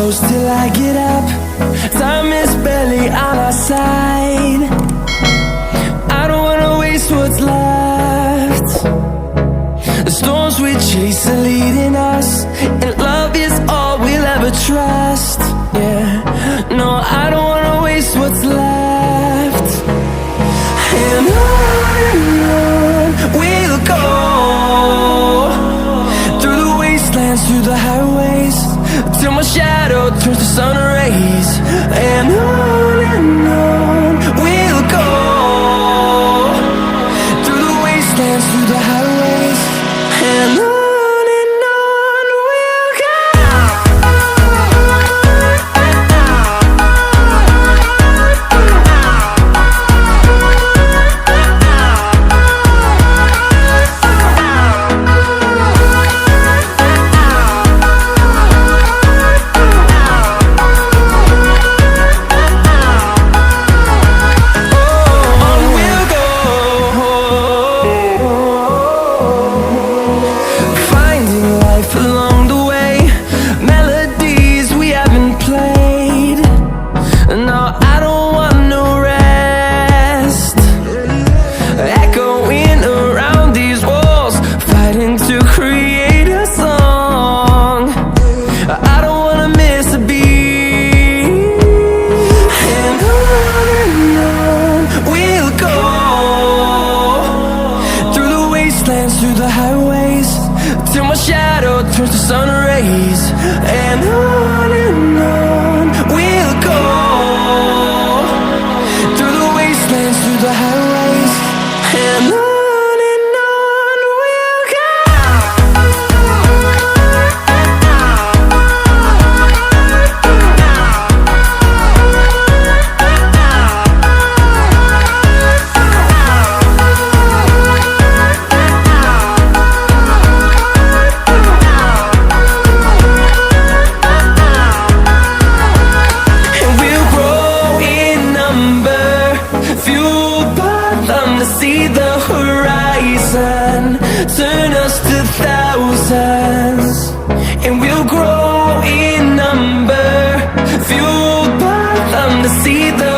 close till I get up. Time is barely on our side. I don't wanna waste what's left. The storms we chase are leading us, and love is all we'll ever trust. Yeah, no, I don't wanna waste what's left. And on we'll go, through the wastelands, through the highways, till my shadow turns to sun rays. And on we'll go, through the wastelands, through the highways, and on. Through the highways, till my shadow turns to sun rays. And on we'll go, through the wastelands, through the highways, and on. See the horizon turn us to thousands, and we'll grow in number, fueled by them to see the